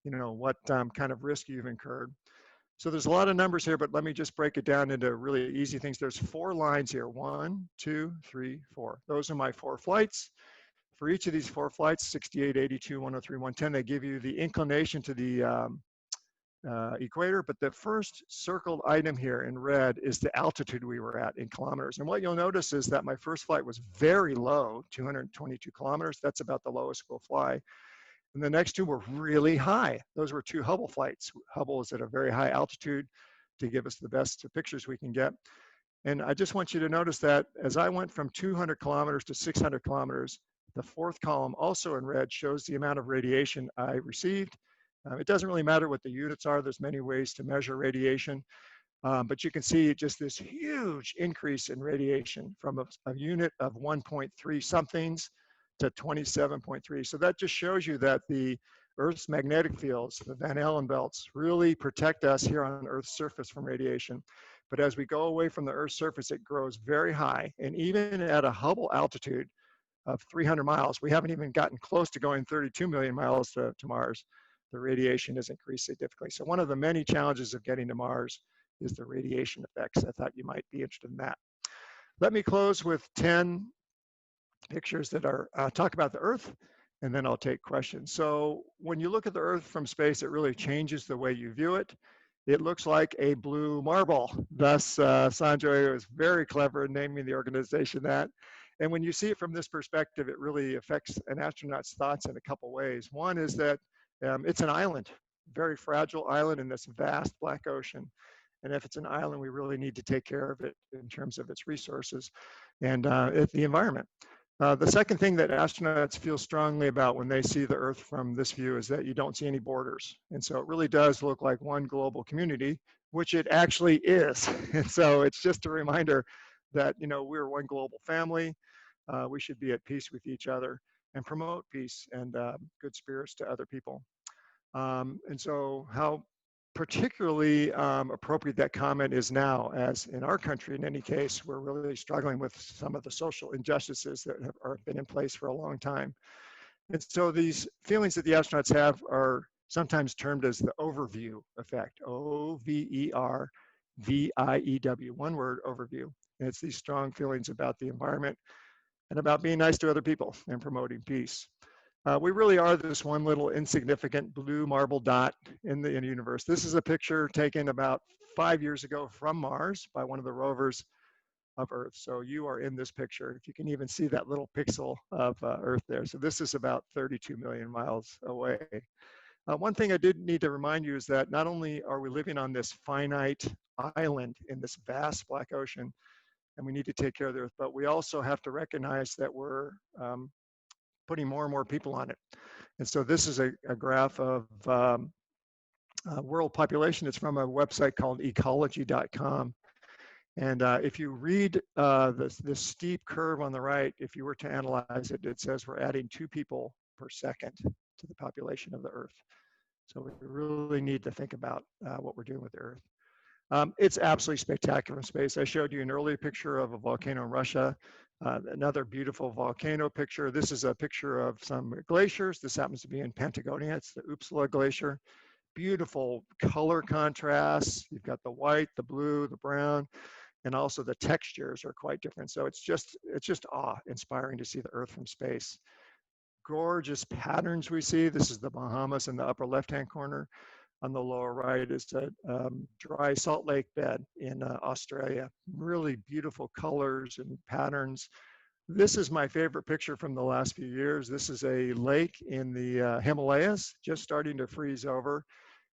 you know, what kind of risk you've incurred. So there's a lot of numbers here, but let me just break it down into really easy things. There's 4 lines here, 1, 2, 3, 4. Those are my 4 flights. For each of these 4 flights, 68, 82, 103, 110, they give you the inclination to the equator, but the first circled item here in red is the altitude we were at in kilometers. And what you'll notice is that my first flight was very low, 222 kilometers. That's about the lowest we'll fly. And the next two were really high. Those were two Hubble flights. Hubble is at a very high altitude to give us the best pictures we can get. And I just want you to notice that as I went from 200 kilometers to 600 kilometers, the fourth column, also in red, shows the amount of radiation I received. It doesn't really matter what the units are. There's many ways to measure radiation. But you can see just this huge increase in radiation from a unit of 1.3 somethings to 27.3. So that just shows you that the Earth's magnetic fields, the Van Allen belts, really protect us here on Earth's surface from radiation. But as we go away from the Earth's surface, it grows very high. And even at a Hubble altitude of 300 miles, we haven't even gotten close to going 32 million miles to Mars. The radiation has increased significantly. So one of the many challenges of getting to Mars is the radiation effects. I thought you might be interested in that. Let me close with 10 pictures that are talk about the Earth, and then I'll take questions. So when you look at the Earth from space, it really changes the way you view it. It looks like a blue marble. Thus, Sanjay was very clever in naming the organization that. And when you see it from this perspective, it really affects an astronaut's thoughts in a couple ways. One is that it's an island, very fragile island in this vast black ocean. And if it's an island, we really need to take care of it in terms of its resources and the environment. The second thing that astronauts feel strongly about when they see the Earth from this view is that you don't see any borders. And so it really does look like one global community, which it actually is. And so it's just a reminder that, you know, we're one global family. We should be at peace with each other and promote peace and good spirits to other people. And so how particularly appropriate that comment is now, as in our country, in any case, we're really struggling with some of the social injustices that have been in place for a long time. And so these feelings that the astronauts have are sometimes termed as the overview effect, O-V-E-R-V-I-E-W, one word, overview. And it's these strong feelings about the environment and about being nice to other people and promoting peace. We really are this one little insignificant blue marble dot in the universe. This is a picture taken about 5 years ago from Mars by one of the rovers of Earth. So you are in this picture, if you can even see that little pixel of Earth there. So this is about 32 million miles away. One thing I did need to remind you is that not only are we living on this finite island in this vast black ocean, and we need to take care of the Earth, but we also have to recognize that we're putting more and more people on it. And so this is a graph of world population. It's from a website called ecology.com. And if you read this steep curve on the right, if you were to analyze it, it says we're adding 2 people per second to the population of the Earth. So we really need to think about what we're doing with the Earth. It's absolutely spectacular in space. I showed you an earlier picture of a volcano in Russia. Another beautiful volcano picture. This is a picture of some glaciers. This happens to be in Patagonia. It's the Uppsala Glacier. Beautiful color contrasts. You've got the white, the blue, the brown, and also the textures are quite different. So it's just awe-inspiring to see the Earth from space. Gorgeous patterns we see. This is the Bahamas in the upper left-hand corner. On the lower right is a dry salt lake bed in Australia. Really beautiful colors and patterns. This is my favorite picture from the last few years. This is a lake in the Himalayas, just starting to freeze over.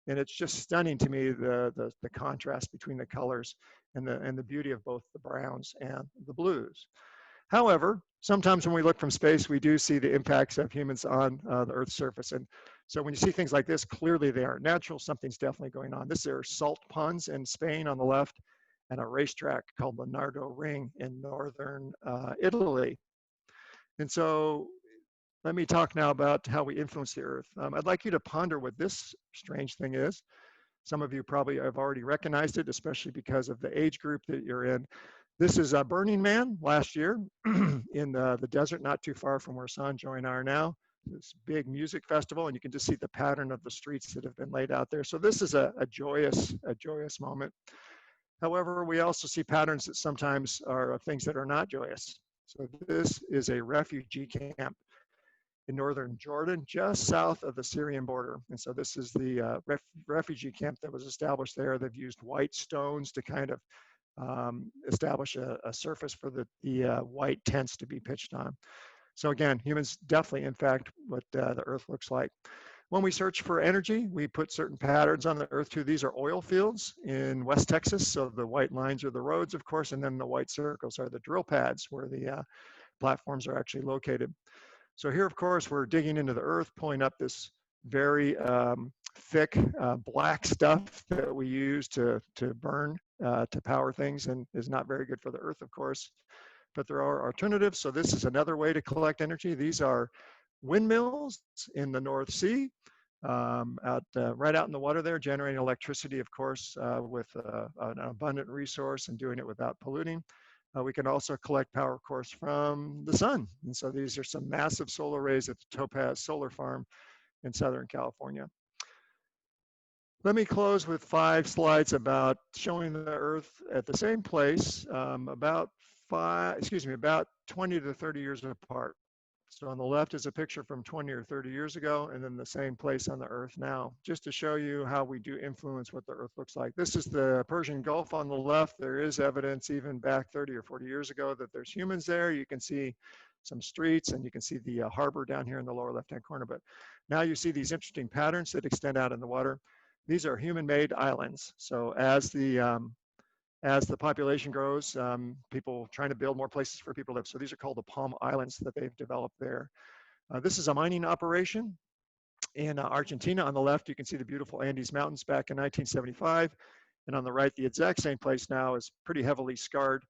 And it's just stunning to me, the contrast between the colors and the beauty of both the browns and the blues. However, sometimes when we look from space, we do see the impacts of humans on the Earth's surface. And so when you see things like this, clearly they aren't natural. Something's definitely going on. This are salt ponds in Spain on the left and a racetrack called the Nardo Ring in northern Italy. And so let me talk now about how we influence the Earth. I'd like you to ponder what this strange thing is. Some of you probably have already recognized it, especially because of the age group that you're in. This is Burning Man last year in the desert, not too far from where Sanjay and I are now. This big music festival, and you can just see the pattern of the streets that have been laid out there. So this is a joyous moment. However, we also see patterns that sometimes are of things that are not joyous. So this is a refugee camp in northern Jordan, just south of the Syrian border. And so this is the refugee camp that was established there. They've used white stones to kind of establish a surface for the white tents to be pitched on. So again, humans definitely, in fact, what the Earth looks like. When we search for energy, we put certain patterns on the Earth too. These are oil fields in West Texas. So the white lines are the roads, of course, and then the white circles are the drill pads where the platforms are actually located. So here, of course, we're digging into the Earth, pulling up this very thick black stuff that we use to burn, to power things, and is not very good for the Earth, of course. But there are alternatives. So this is another way to collect energy. These are windmills in the North Sea, right out in the water there, generating electricity, of course, with an abundant resource and doing it without polluting. We can also collect power, of course, from the sun. And so these are some massive solar arrays at the Topaz Solar Farm in Southern California. Let me close with 5 slides about showing the Earth at the same place, about 20 to 30 years apart. So on the left is a picture from 20 or 30 years ago, and then the same place on the Earth now, just to show you how we do influence what the Earth looks like. This is the Persian Gulf on the left. There is evidence even back 30 or 40 years ago that there's humans there. You can see some streets, and you can see the harbor down here in the lower left-hand corner. But now you see these interesting patterns that extend out in the water. These are human-made islands. So as the population grows, people trying to build more places for people to live. So these are called the Palm Islands that they've developed there. This is a mining operation in Argentina. On the left, you can see the beautiful Andes Mountains back in 1975. And on the right, the exact same place now is pretty heavily scarred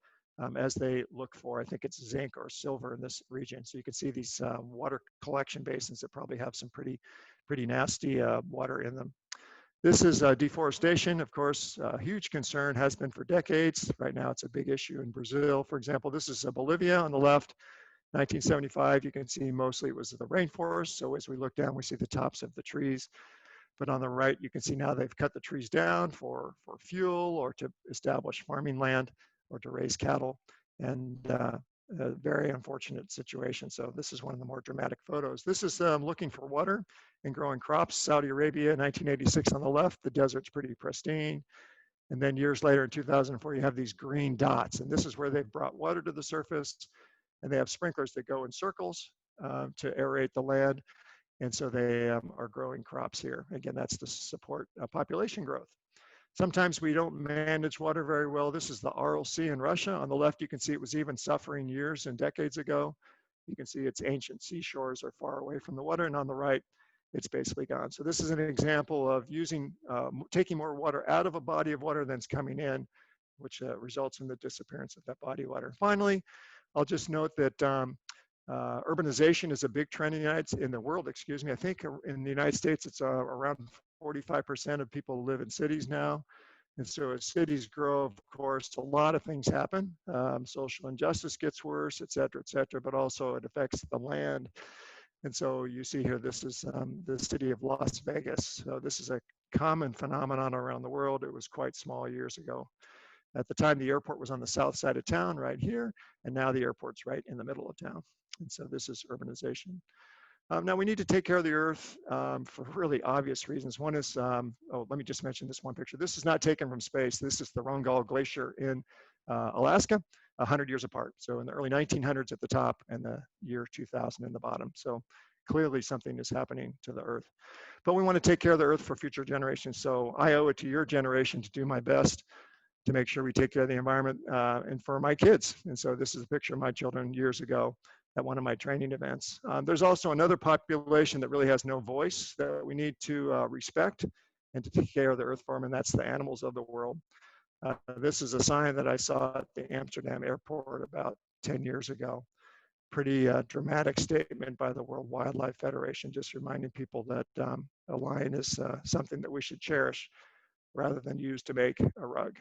as they look for, I think it's zinc or silver in this region. So you can see these water collection basins that probably have some pretty nasty water in them. This is deforestation, of course, a huge concern, has been for decades. Right now, it's a big issue in Brazil, for example. This is Bolivia on the left, 1975. You can see mostly it was the rainforest. So as we look down, we see the tops of the trees. But on the right, you can see now they've cut the trees down for fuel or to establish farming land or to raise cattle. And a very unfortunate situation. So this is one of the more dramatic photos. This is looking for water and growing crops. Saudi Arabia, 1986 on the left, the desert's pretty pristine. And then years later in 2004, you have these green dots. And this is where they've brought water to the surface. And they have sprinklers that go in circles to aerate the land. And so they are growing crops here. Again, that's to support population growth. Sometimes we don't manage water very well. This is the Aral Sea in Russia. On the left, you can see it was even suffering years and decades ago. You can see its ancient seashores are far away from the water, and on the right, it's basically gone. So this is an example of taking more water out of a body of water than's coming in, which results in the disappearance of that body of water. Finally, I'll just note that urbanization is a big trend in the world. I think in the United States, it's around 45% of people live in cities now. And so as cities grow, of course, a lot of things happen. Social injustice gets worse, et cetera, but also it affects the land. And so you see here, this is the city of Las Vegas. So this is a common phenomenon around the world. It was quite small years ago. At the time, the airport was on the south side of town right here, and now the airport's right in the middle of town. And so this is urbanization. Now we need to take care of the Earth for really obvious reasons. One is, let me just mention this one picture. This is not taken from space. This is the Wrangell Glacier in Alaska, 100 years apart. So in the early 1900s at the top and the year 2000 in the bottom. So clearly something is happening to the Earth. But we want to take care of the Earth for future generations. So I owe it to your generation to do my best to make sure we take care of the environment and for my kids. And so this is a picture of my children years ago at one of my training events. There's also another population that really has no voice that we need to respect and to take care of the earth for them, and that's the animals of the world. This is a sign that I saw at the Amsterdam airport about 10 years ago. Pretty dramatic statement by the World Wildlife Federation, just reminding people that a lion is something that we should cherish rather than use to make a rug.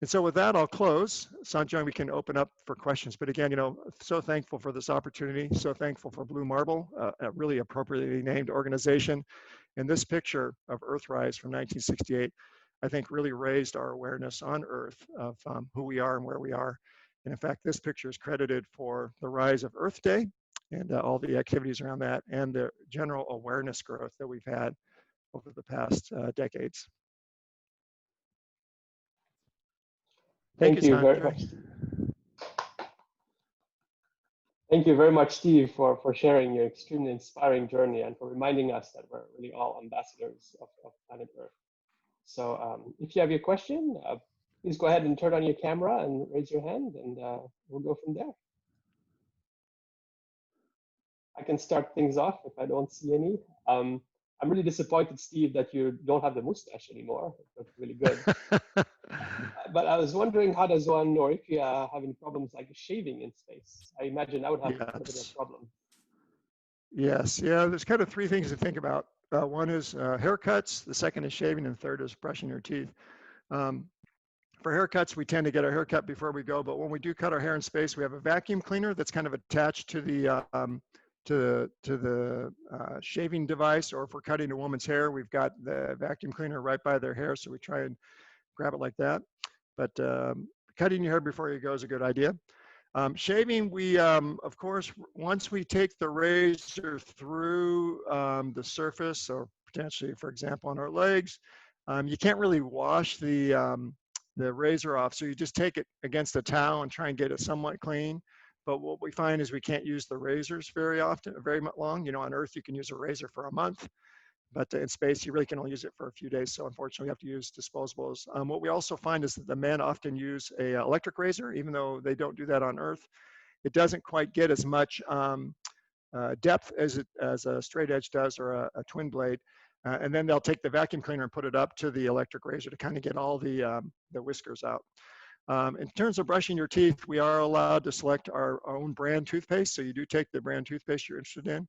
And so with that, I'll close. Sanjay, we can open up for questions. But again, so thankful for this opportunity, so thankful for Blue Marble, a really appropriately named organization. And this picture of Earthrise from 1968, I think really raised our awareness on Earth of who we are and where we are. And in fact, this picture is credited for the rise of Earth Day and all the activities around that, and the general awareness growth that we've had over the past decades. Thank you, Thank you very Sanjay. much. Thank you very much, Steve, for sharing your extremely inspiring journey and for reminding us that we're really all ambassadors of planet Earth. So if you have your question, please go ahead and turn on your camera and raise your hand, and we'll go from there. I can start things off if I don't see any. I'm really disappointed, Steve, that you don't have the mustache anymore. It looks really good. But I was wondering, how does one, or if you have any problems like shaving in space? I imagine that would have a bit of a problem. Yes, yeah, there's kind of three things to think about. One is haircuts, the second is shaving, and the third is brushing your teeth. For haircuts, we tend to get our haircut before we go, but when we do cut our hair in space, we have a vacuum cleaner that's kind of attached to the shaving device, or if we're cutting a woman's hair, we've got the vacuum cleaner right by their hair, so we try and grab it like that. But cutting your hair before you go is a good idea. Shaving, we, of course, once we take the razor through the surface, or potentially, for example, on our legs, you can't really wash the razor off. So you just take it against a towel and try and get it somewhat clean. But what we find is we can't use the razors very often, very long. You know, on Earth, you can use a razor for a month, but in space, you really can only use it for a few days. So unfortunately, we have to use disposables. What we also find is that the men often use a electric razor, even though they don't do that on Earth. It doesn't quite get as much depth as a straight edge does, or a twin blade. And then they'll take the vacuum cleaner and put it up to the electric razor to kind of get all the whiskers out. In terms of brushing your teeth, we are allowed to select our own brand toothpaste. So you do take the brand toothpaste you're interested in.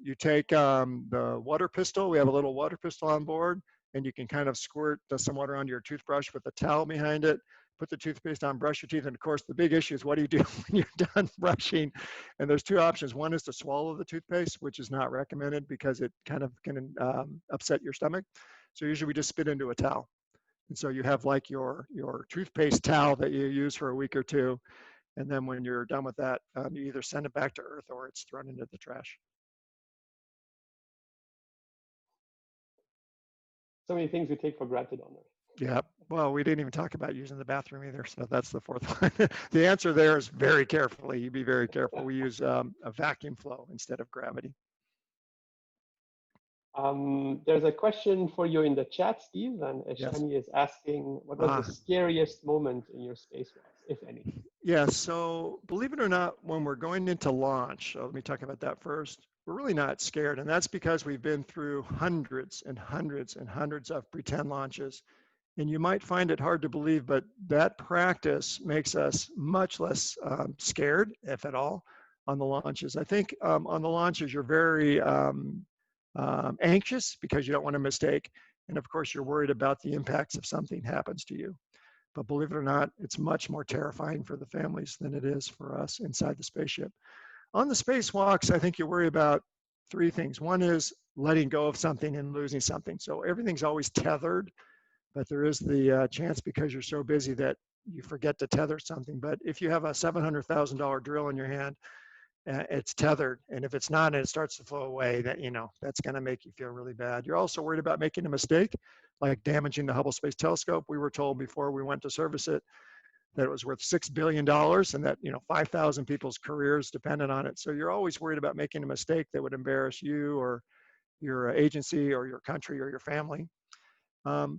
You take the water pistol. We have a little water pistol on board, and you can kind of squirt some water onto your toothbrush with a towel behind it. Put the toothpaste on, brush your teeth, and of course the big issue is, what do you do when you're done brushing? And there's two options. One is to swallow the toothpaste, which is not recommended because it kind of can upset your stomach. So usually we just spit into a towel. And so you have like your toothpaste towel that you use for a week or two. And then when you're done with that, you either send it back to Earth or it's thrown into the trash. So many things we take for granted on Earth. Yeah, well, we didn't even talk about using the bathroom either, so that's the fourth one. The answer there is very carefully. You be very careful. We use a vacuum flow instead of gravity. There's a question for you in the chat, Steve, and Shani is asking, what was the scariest moment in your spacewalk, if any? Yeah, so believe it or not, when we're going into launch, let me talk about that first. We're really not scared, and that's because we've been through hundreds and hundreds and hundreds of pretend launches. And you might find it hard to believe, but that practice makes us much less scared, if at all, on the launches. I think on the launches, you're very anxious because you don't want a mistake. And of course, you're worried about the impacts if something happens to you. But believe it or not, it's much more terrifying for the families than it is for us inside the spaceship. On the spacewalks, I think you worry about three things. One is letting go of something and losing something. So everything's always tethered, but there is the chance, because you're so busy, that you forget to tether something. But if you have a $700,000 drill in your hand, it's tethered, and if it's not and it starts to flow away, that's going to make you feel really bad. You're also worried about making a mistake, like damaging the Hubble Space Telescope. We were told before we went to service it that it was worth $6 billion, and that 5,000 people's careers depended on it. So you're always worried about making a mistake that would embarrass you or your agency or your country or your family.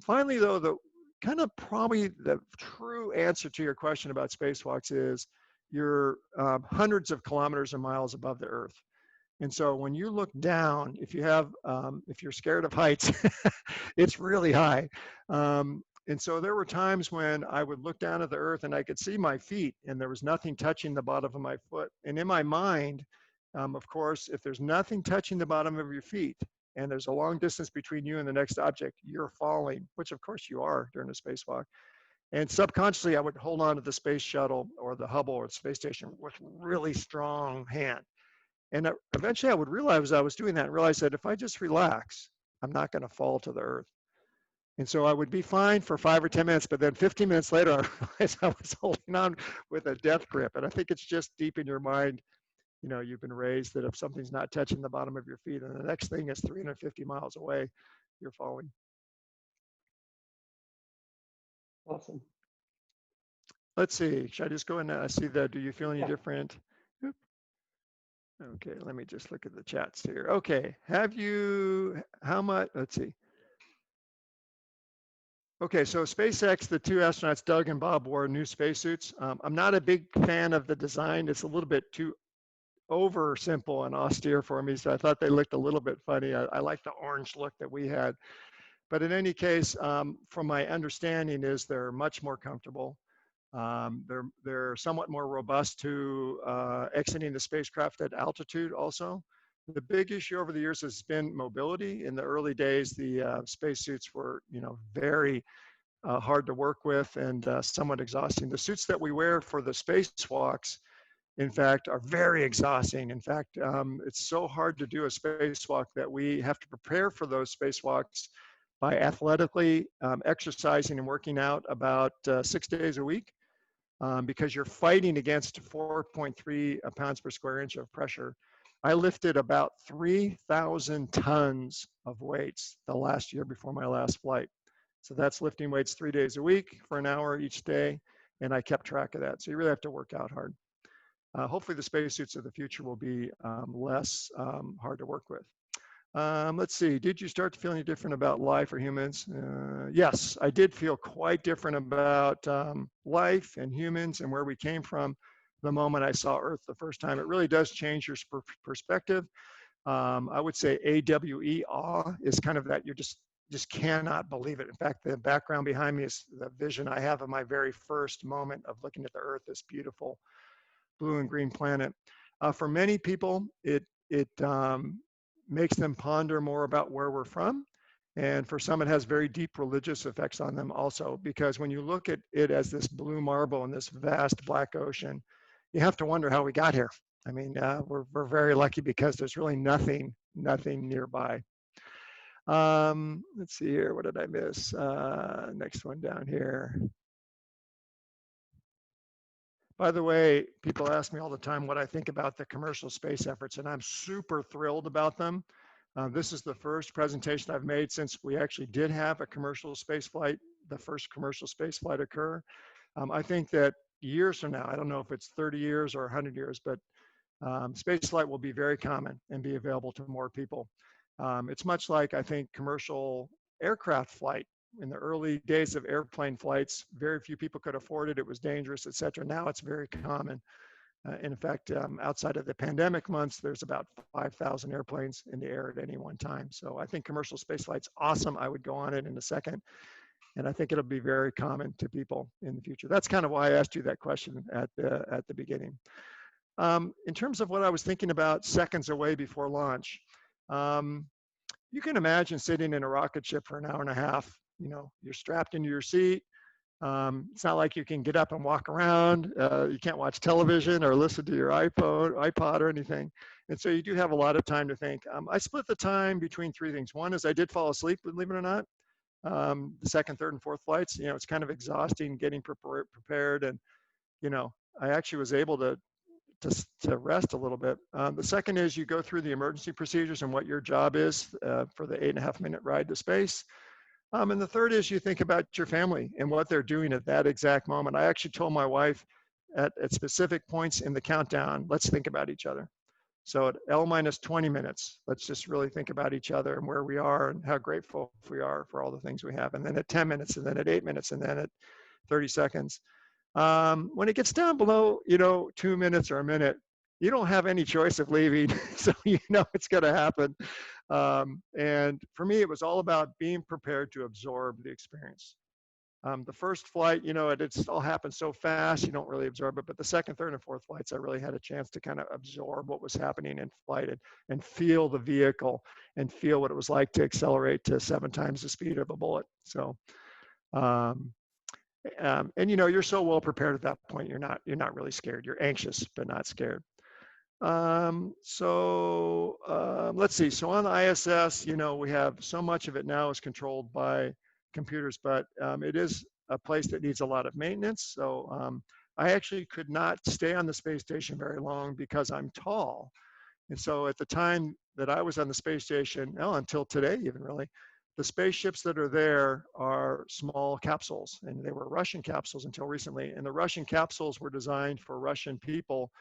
Finally, though, the kind of probably the true answer to your question about spacewalks is you're hundreds of kilometers or miles above the Earth. And so when you look down, if you're scared of heights, it's really high. And so there were times when I would look down at the Earth and I could see my feet, and there was nothing touching the bottom of my foot. And in my mind, of course, if there's nothing touching the bottom of your feet, and there's a long distance between you and the next object, you're falling, which of course you are during a spacewalk. And subconsciously, I would hold on to the space shuttle or the Hubble or the space station with really strong hand. And eventually I would realize I was doing that and realize that if I just relax, I'm not going to fall to the Earth. And so I would be fine for 5 or 10 minutes, but then 15 minutes later, I realized I was holding on with a death grip. And I think it's just deep in your mind. you've been raised that if something's not touching the bottom of your feet and the next thing is 350 miles away, you're falling. Awesome. Let's see, should I just go in and see the, do you feel any Yeah. different? Oop. Okay, let me just look at the chats here. Okay, how much, let's see. Okay, so SpaceX, the two astronauts, Doug and Bob, wore new spacesuits. I'm not a big fan of the design. It's a little bit too over simple and austere for me, so I thought they looked a little bit funny. I like the orange look that we had. But in any case, from my understanding is they're much more comfortable. They're somewhat more robust to exiting the spacecraft at altitude also. The big issue over the years has been mobility. In the early days, the spacesuits were, very hard to work with and somewhat exhausting. The suits that we wear for the spacewalks, in fact, are very exhausting. In fact, it's so hard to do a spacewalk that we have to prepare for those spacewalks by athletically exercising and working out about 6 days a week. Because you're fighting against 4.3 pounds per square inch of pressure. I lifted about 3,000 tons of weights the last year before my last flight. So that's lifting weights 3 days a week for an hour each day, and I kept track of that. So you really have to work out hard. Hopefully the spacesuits of the future will be less hard to work with. Let's see, did you start to feel any different about life or humans? Yes, I did feel quite different about life and humans and where we came from the moment I saw Earth the first time. It really does change your perspective. I would say AWE, awe, is kind of that you just cannot believe it. In fact, the background behind me is the vision I have of my very first moment of looking at the Earth, this beautiful blue and green planet. For many people, it makes them ponder more about where we're from. And for some, it has very deep religious effects on them also, because when you look at it as this blue marble in this vast black ocean, you have to wonder how we got here. I mean, we're very lucky because there's really nothing nearby. Let's see here, what did I miss? Next one down here. By the way, people ask me all the time what I think about the commercial space efforts, and I'm super thrilled about them. This is the first presentation I've made since we actually did have a commercial space flight, the first commercial space flight occur. I think that years from now, I don't know if it's 30 years or 100 years, but space flight will be very common and be available to more people. It's much like, I think, commercial aircraft flight. In the early days of airplane flights, very few people could afford it. It was dangerous, et cetera. Now it's very common. In fact, outside of the pandemic months, there's about 5,000 airplanes in the air at any one time. So I think commercial space flight's awesome. I would go on it in a second. And I think it'll be very common to people in the future. That's kind of why I asked you that question at the beginning. In terms of what I was thinking about seconds away before launch, you can imagine sitting in a rocket ship for an hour and a half. You're strapped into your seat. It's not like you can get up and walk around. You can't watch television or listen to your iPod or anything. And so you do have a lot of time to think. I split the time between three things. One is I did fall asleep, believe it or not. The second, third, and fourth flights, it's kind of exhausting getting prepared. And, I actually was able to rest a little bit. The second is you go through the emergency procedures and what your job is for the 8.5-minute ride to space. And the third is you think about your family and what they're doing at that exact moment. I actually told my wife at specific points in the countdown, let's think about each other. So at L-20 minutes, let's just really think about each other and where we are and how grateful we are for all the things we have. And then at 10 minutes, and then at 8 minutes, and then at 30 seconds. When it gets down below, 2 minutes or a minute, you don't have any choice of leaving. So it's going to happen. And for me, it was all about being prepared to absorb the experience. The first flight, it all happened so fast, you don't really absorb it. But the second, third, and fourth flights, I really had a chance to kind of absorb what was happening in flight and feel the vehicle and feel what it was like to accelerate to 7 times the speed of a bullet. So, and you're so well prepared at that point, you're not really scared. You're anxious, but not scared. Let's see. So on the ISS, we have so much of it now is controlled by computers, but it is a place that needs a lot of maintenance. So I actually could not stay on the space station very long because I'm tall. And so at the time that I was on the space station, well, until today even really, the spaceships that are there are small capsules, and they were Russian capsules until recently. And the Russian capsules were designed for Russian people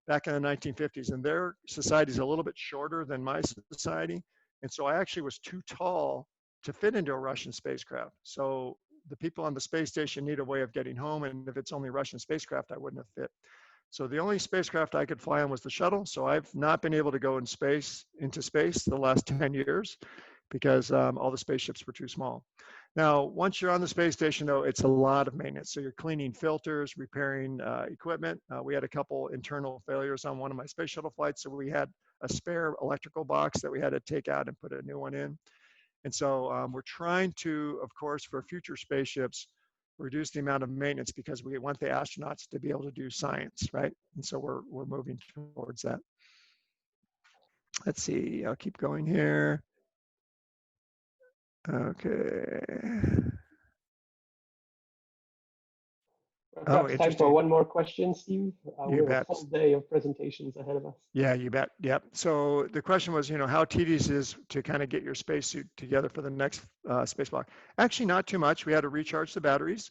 back in the 1950s, and their society is a little bit shorter than my society. And so I actually was too tall to fit into a Russian spacecraft. So the people on the space station need a way of getting home, and if it's only Russian spacecraft, I wouldn't have fit. So the only spacecraft I could fly on was the shuttle. So I've not been able to go into space the last 10 years because all the spaceships were too small. Now, once you're on the space station, though, it's a lot of maintenance. So you're cleaning filters, repairing equipment. We had a couple internal failures on one of my space shuttle flights. So we had a spare electrical box that we had to take out and put a new one in. And so we're trying to, of course, for future spaceships, reduce the amount of maintenance because we want the astronauts to be able to do science, right? And so we're moving towards that. Let's see, I'll keep going here. Okay. Perhaps time for one more question, Steve. We have a full day of presentations ahead of us. Yeah, you bet. Yep. So the question was, how tedious is to kind of get your spacesuit together for the next spacewalk? Actually, not too much. We had to recharge the batteries.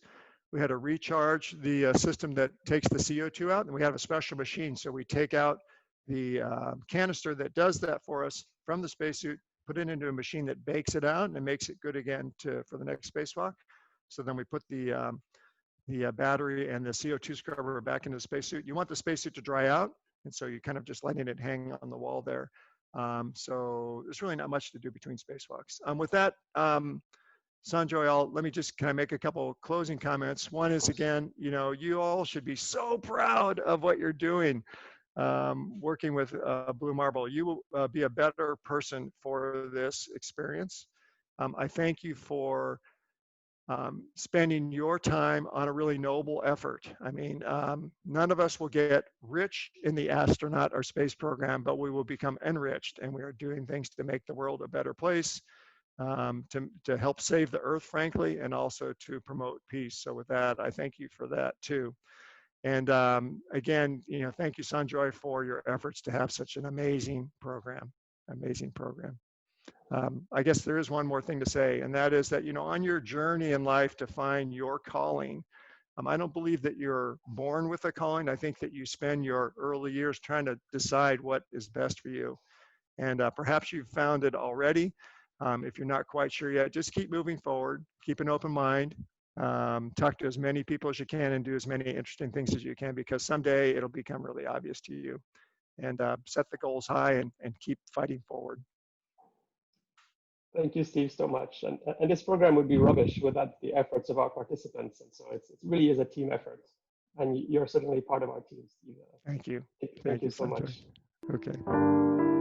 We had to recharge the system that takes the CO2 out, and we have a special machine. So we take out the canister that does that for us from the spacesuit, put it into a machine that bakes it out and makes it good again for the next spacewalk. So then we put the battery and the CO2 scrubber back into the spacesuit. You want the spacesuit to dry out, and so you're kind of just letting it hang on the wall there. So there's really not much to do between spacewalks. With that, Sanjoy, can I make a couple closing comments? One is, again, you all should be so proud of what you're doing, working with Blue Marble. You will be a better person for this experience. I thank you for spending your time on a really noble effort. I mean, none of us will get rich in the astronaut or space program, but we will become enriched, and we are doing things to make the world a better place, to help save the Earth, frankly, and also to promote peace. So with that, I thank you for that too. And again, thank you, Sanjoy, for your efforts to have such an amazing program, I guess there is one more thing to say, and that is that, on your journey in life to find your calling, I don't believe that you're born with a calling. I think that you spend your early years trying to decide what is best for you. And perhaps you've found it already. If you're not quite sure yet, just keep moving forward, keep an open mind, talk to as many people as you can, and do as many interesting things as you can, because someday it'll become really obvious to you. And set the goals high and keep fighting forward. Thank you, Steve, so much. And this program would be rubbish without the efforts of our participants. And so it really is a team effort. And you're certainly part of our team, Steve. Thank you. Thank you so much. Okay.